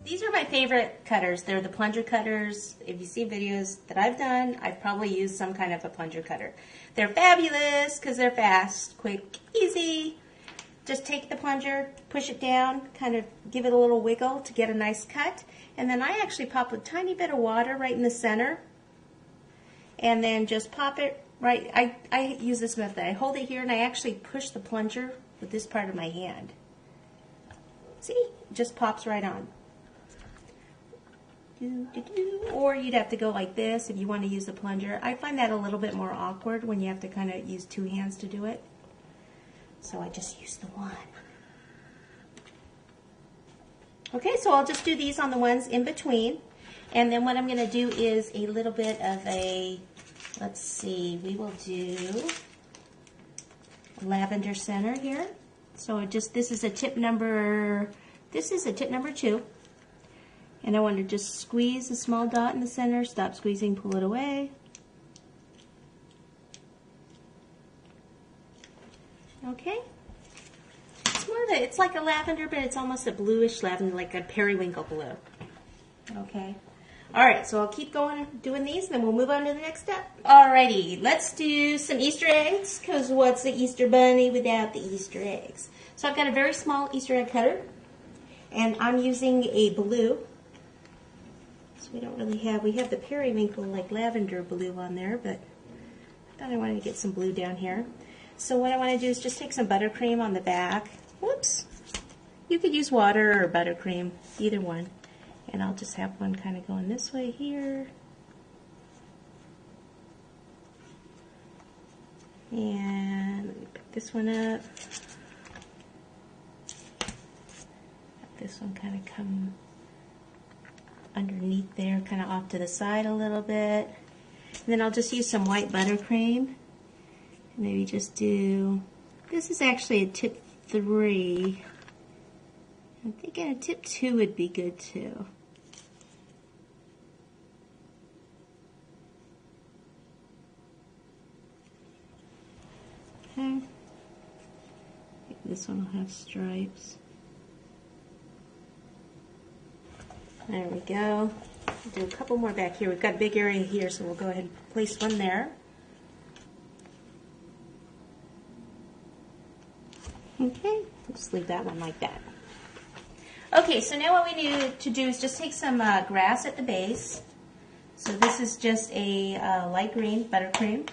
These are my favorite cutters. They're the plunger cutters. If you see videos that I've done, I've probably used some kind of a plunger cutter. They're fabulous because they're fast, quick, easy. Just take the plunger, push it down, kind of give it a little wiggle to get a nice cut. And then I actually pop a tiny bit of water right in the center. And then just pop it right. I use this method. I hold it here and I actually push the plunger with this part of my hand. See? It just pops right on. Or you'd have to go like this if you want to use the plunger. I find that a little bit more awkward when you have to kind of use two hands to do it. So I just use the one. Okay, so I'll just do these on the ones in between. And then what I'm going to do is a little bit of a, let's see, we will do lavender center here. So this is a tip number 2. And I want to just squeeze a small dot in the center, stop squeezing, pull it away. Okay. It's like a lavender, but it's almost a bluish lavender, like a periwinkle blue. Okay. Alright, so I'll keep going doing these, and then we'll move on to the next step. Alrighty, let's do some Easter eggs, because what's the Easter bunny without the Easter eggs? So I've got a very small Easter egg cutter, and I'm using a blue. We don't really have, we have the periwinkle like lavender blue on there, but I thought I wanted to get some blue down here. So what I want to do is just take some buttercream on the back. Whoops. You could use water or buttercream, either one. And I'll just have one kind of going this way here. And let me pick this one up. Have this one kind of come underneath there, kind of off to the side a little bit. And then I'll just use some white buttercream. Maybe just do, this is actually a tip 3. I'm thinking a tip 2 would be good too. Okay. This one will have stripes. There we go. Do a couple more back here. We've got a big area here, so we'll go ahead and place one there. Okay, just leave that one like that. Okay, so now what we need to do is just take some grass at the base. So this is just a light green buttercream.